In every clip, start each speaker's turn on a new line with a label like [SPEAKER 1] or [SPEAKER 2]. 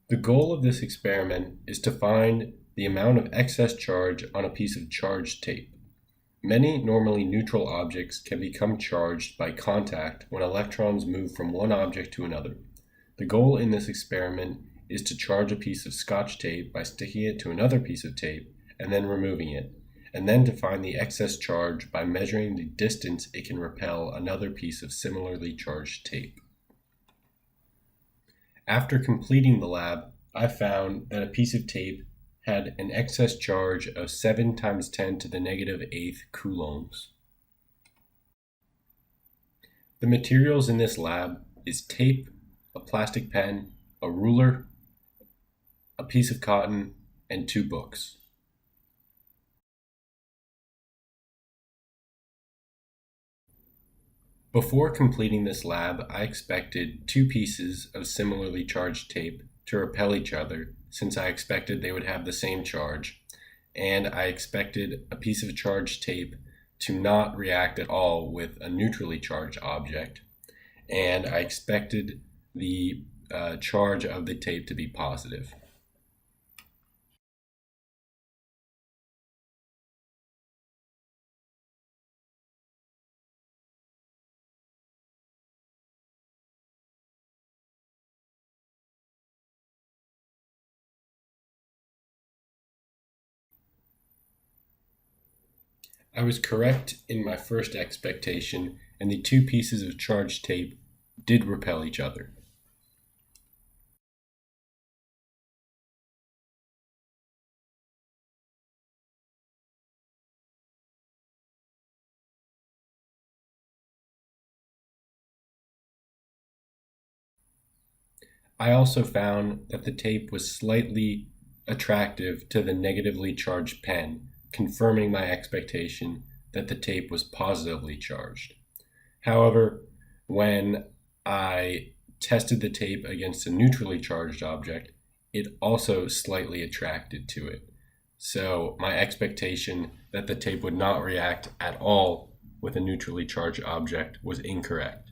[SPEAKER 1] The goal of this experiment is to find the amount of excess charge on a piece of charged tape. Many normally neutral objects can become charged by contact when electrons move from one object to another. The goal in this experiment is to charge a piece of Scotch tape by sticking it to another piece of tape and then removing it, and then to find the excess charge by measuring the distance it can repel another piece of similarly charged tape. After completing the lab, I found that a piece of tape had an excess charge of 7 times 10 to the negative 8th coulombs. The materials in this lab is tape, a plastic pen, a ruler, a piece of cotton, and 2 books. Before completing this lab, I expected 2 pieces of similarly charged tape to repel each other, since I expected they would have the same charge, and I expected a piece of charged tape to not react at all with a neutrally charged object, and I expected the charge of the tape to be positive. I was correct in my first expectation, and the 2 pieces of charged tape did repel each other. I also found that the tape was slightly attractive to the negatively charged pen, confirming my expectation that the tape was positively charged. However, when I tested the tape against a neutrally charged object, it also slightly attracted to it. So my expectation that the tape would not react at all with a neutrally charged object was incorrect.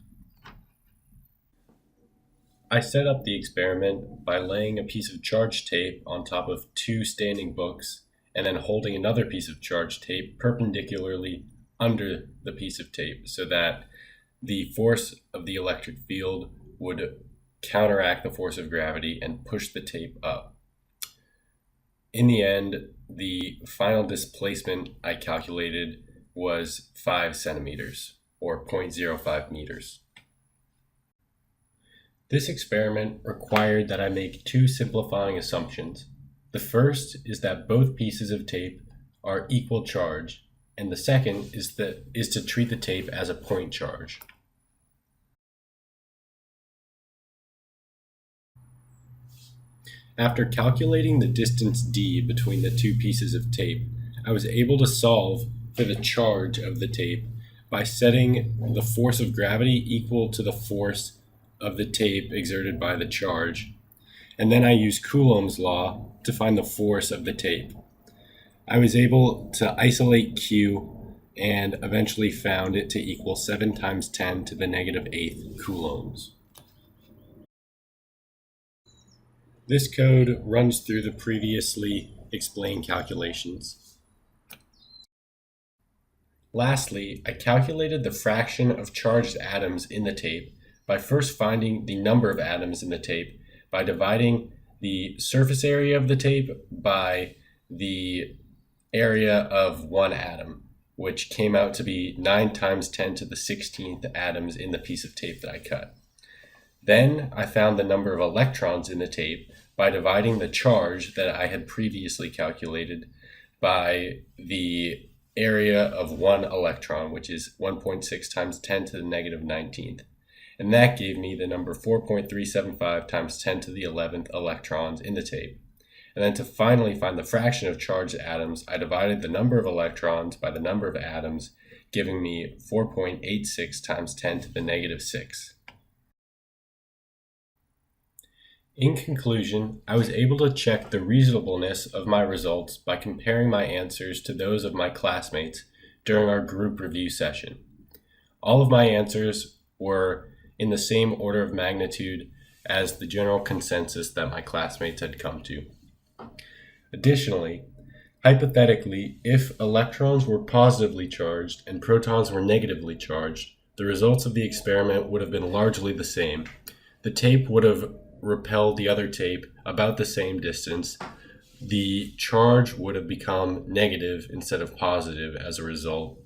[SPEAKER 1] I set up the experiment by laying a piece of charged tape on top of 2 standing books and then holding another piece of charged tape perpendicularly under the piece of tape so that the force of the electric field would counteract the force of gravity and push the tape up. In the end, the final displacement I calculated was 5 centimeters, or 0.05 meters. This experiment required that I make 2 simplifying assumptions. The first is that both pieces of tape are equal charge, and the second is to treat the tape as a point charge. After calculating the distance d between the 2 pieces of tape, I was able to solve for the charge of the tape by setting the force of gravity equal to the force of the tape exerted by the charge, and then I used Coulomb's law to find the force of the tape. I was able to isolate Q and eventually found it to equal 7 times 10 to the negative 8th coulombs. This code runs through the previously explained calculations. Lastly, I calculated the fraction of charged atoms in the tape by first finding the number of atoms in the tape by dividing the surface area of the tape by the area of one atom, which came out to be 9 times 10 to the 16th atoms in the piece of tape that I cut. Then I found the number of electrons in the tape by dividing the charge that I had previously calculated by the area of one electron, which is 1.6 times 10 to the negative 19th. And that gave me the number 4.375 times 10 to the 11th electrons in the tape. And then to finally find the fraction of charged atoms, I divided the number of electrons by the number of atoms, giving me 4.86 times 10 to the negative 6. In conclusion, I was able to check the reasonableness of my results by comparing my answers to those of my classmates during our group review session. All of my answers were in the same order of magnitude as the general consensus that my classmates had come to. Additionally, hypothetically, if electrons were positively charged and protons were negatively charged, the results of the experiment would have been largely the same. The tape would have repelled the other tape about the same distance. The charge would have become negative instead of positive as a result.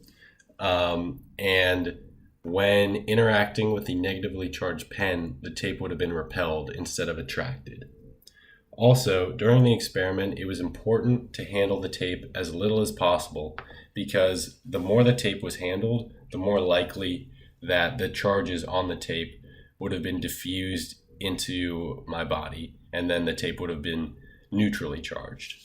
[SPEAKER 1] And when interacting with the negatively charged pen, the tape would have been repelled instead of attracted. Also, during the experiment, it was important to handle the tape as little as possible because the more the tape was handled, the more likely that the charges on the tape would have been diffused into my body, and then the tape would have been neutrally charged.